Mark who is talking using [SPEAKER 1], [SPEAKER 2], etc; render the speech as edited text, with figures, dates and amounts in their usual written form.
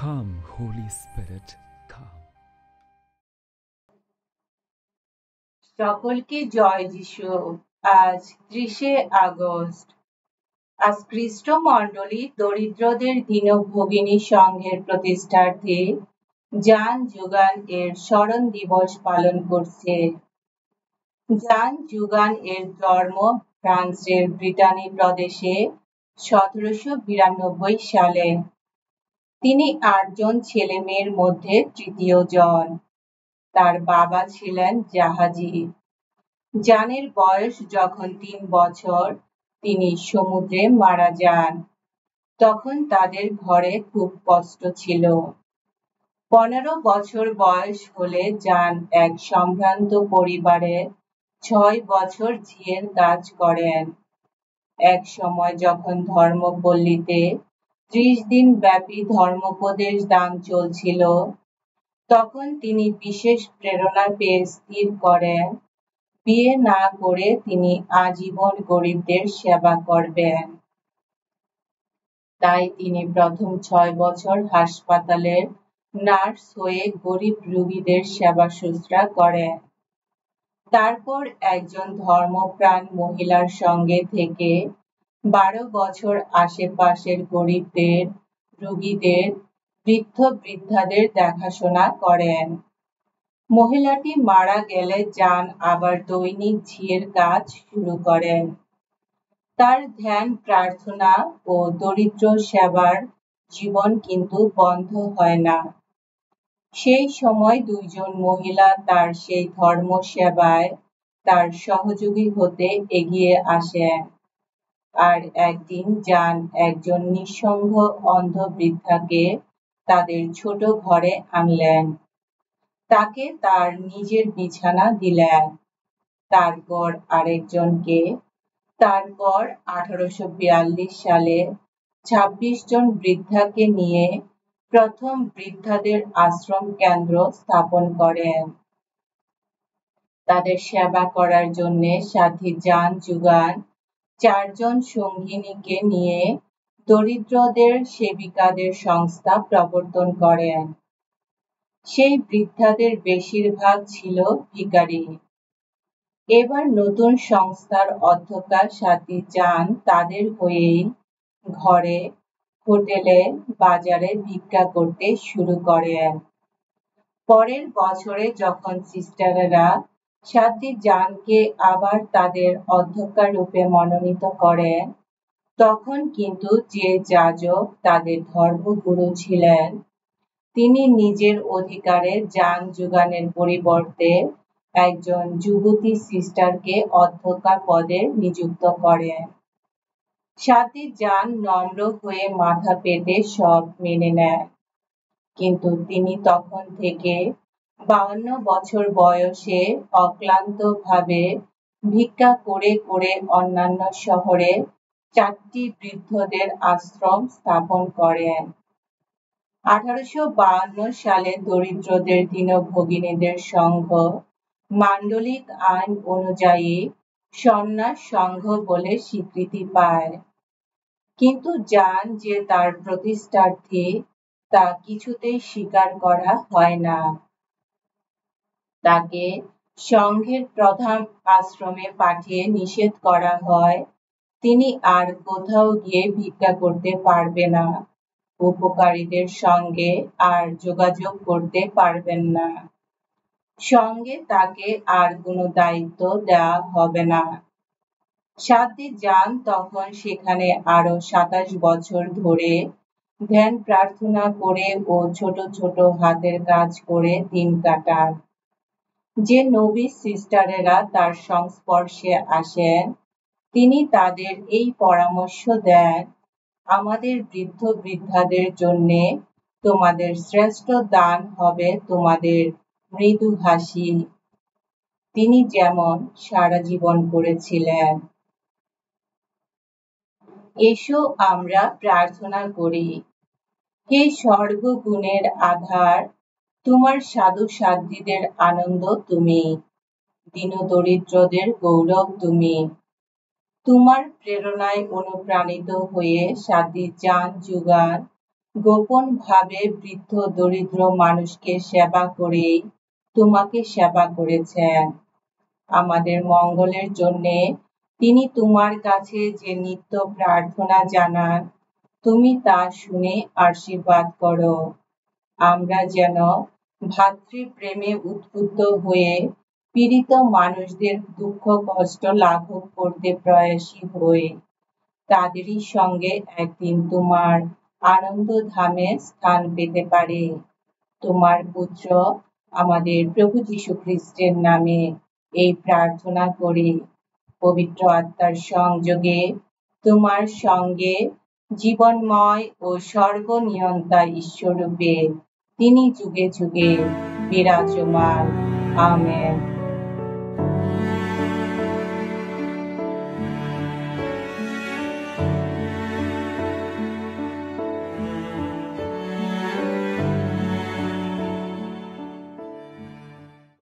[SPEAKER 1] Come, Holy Spirit, come.
[SPEAKER 2] সকলকে জয় যিশু। আজ 30শে আগস্ট। আজ খ্রিস্ট মণ্ডলী দরিদ্রদের দীনভগিনী সংঘের প্রতিষ্ঠার্থে জান জুগান এর স্মরণ দিবস পালন করছে। জান জুগান এর জন্ম ফ্রান্সের ব্রিটানি প্রদেশে 1792 সালে। তিনি 8 জন ছেলে মেয়ের মধ্যে তৃতীয় জন। তার বাবা ছিলেন জাহাজি। জানের বয়স যখন 3 বছর, তিনি সমুদ্রে মারা যান। তখন তাদের ঘরে খুব কষ্ট ছিল। 15 বছর বয়স হলে জান এক সম্ভ্রান্ত পরিবারে 6 বছর ঝিয়ের কাজ করেন। এক সময় যখন ধর্মপল্লীতে 30 দিন ব্যাপী ধর্মোপদেশ দান চলছিল, তখন তিনি বিশেষ প্রেরণা পেয়ে স্থির করেন বিয়ে না করে তিনি আজীবন গরিবদের সেবা করবেন। তাই তিনি প্রথম 6 বছর হাসপাতালের নার্স হয়ে গরিব রোগীদের সেবা শুশ্রূষা করেন। তারপর একজন ধর্মপ্রাণ মহিলার সঙ্গে থেকে 12 বছর আশেপাশের গরিবদের, রোগীদের, বৃদ্ধ-বৃদ্ধাদের দেখাশোনা করেন। মহিলাটি মারা গেলে জান আবার দৈনিক ঝিয়ের কাজ শুরু করেন। তার ধ্যান, প্রার্থনা ও দরিদ্র সেবার জীবন কিন্তু বন্ধ হয় না। সেই সময় 2 জন মহিলা তার সেই ধর্ম সেবায় তার সহযোগী হতে এগিয়ে আসেন। আর একদিন জান একজন নিঃসঙ্গ অন্ধ বৃদ্ধাকে তাদের ছোট ঘরে আনলেন। তাকে তার নিজের বিছানা দিলেন। তারপর আরেকজনকে, তারপর 1842 সালে 26 জন বৃদ্ধাকে নিয়ে প্রথম বৃদ্ধাদের আশ্রম কেন্দ্র স্থাপন করেন। তাদের সেবা করার জন্য সাথী জান জুগান 4 জন সঙ্গিনীকে নিয়ে দরিদ্রদের সেবিকাদের সংস্থা প্রবর্তন করেন। সেই বৃদ্ধাদের বেশিরভাগ ছিল ভিখারি। এবার নতুন সংস্থার অধ্যক্ষা সাথী জান তাদের হয়েই ঘরে, হোটেলে, বাজারে ভিক্ষা করতে শুরু করেন। পরের বছরে যখন সিস্টারেরা সাথী জানকে আবার তাদের অধ্যক্ষা রূপে মনোনীত করেন, তখন কিন্তু যে যাজক তাদের ধর্মগুরু ছিলেন, তিনি নিজের অধিকারে জান জুগানের পরিবর্তে একজন যুবতী সিস্টারকে অধ্যক্ষা পদে নিযুক্ত করেন। সাথী জান নম্র হয়ে মাথা পেতে সব মেনে নেন। কিন্তু তিনি তখন থেকে 52 বছর বয়সে অক্লান্তভাবে ভিক্ষা করে করে অন্যান্য শহরে 4টি বৃদ্ধদের আশ্রম স্থাপন করেন। 1852 সালে দরিদ্রদের দীনভগিনীদের সংঘ মান্ডলিক আইন অনুযায়ী সন্ন্যাস সংঘ বলে স্বীকৃতি পায়। কিন্তু জান যে তার প্রতিষ্ঠার্থী, তা কিছুতেই স্বীকার করা হয় না। তাকে সংঘের প্রধান আশ্রমে পাঠিয়ে নিষেধ করা হয়, তিনি আর কোথাও গিয়ে ভিক্ষা করতে পারবে না, উপকারীদের সঙ্গে আর যোগাযোগ করতে পারবেন না। সঙ্গে তাকে আর কোনো দায়িত্ব দেওয়া হবে না। সাথী জান তখন সেখানে আরো 27 বছর ধরে ধ্যান প্রার্থনা করে ও ছোট ছোট হাতের কাজ করে দিন কাটান। যে নবী সিস্টারেরা তার সংস্পর্শে আসেন, তিনি তাদের এই পরামর্শ দেন, আমাদের বৃদ্ধ বৃদ্ধাদের জন্যে তোমাদের শ্রেষ্ঠ দান হবে তোমাদের মৃদু হাসি। তিনি যেমন সারা জীবন করেছিলেন। এসো আমরা প্রার্থনা করি। হে সর্বগুণের আধার, তোমার সাধু সাধ্বীদের আনন্দ তুমি, দীনদরিদ্রদের গৌরব তুমি। তোমার প্রেরণায় অনুপ্রাণিত হয়ে সাথী জান জুগান গোপন ভাবে বৃদ্ধ দরিদ্র মানুষকে সেবা করে তোমাকে সেবা করেছেন। আমাদের মঙ্গলের জন্যে তিনি তোমার কাছে যে নিত্য প্রার্থনা জানান, তুমি তা শুনে আশীর্বাদ করো। আমরা যেন ভ্রাতৃপ্রেমে উদ্বুদ্ধ হয়ে পীড়িত মানুষদের দুঃখ কষ্ট লাঘব করতে প্রয়াসী হই। তাদেরই সঙ্গে একদিন তোমার আনন্দধামে স্থান পেতে পারে। তোমার পুত্র আমাদের প্রভু যীশু খ্রিস্টের নামে এই প্রার্থনা করি। পবিত্র আত্মার সংযোগে তোমার সঙ্গে জীবনময় ও সর্বনিয়ন্তা ঈশ্বররূপে তিনি যুগে যুগে বিরাজমান। আমেন।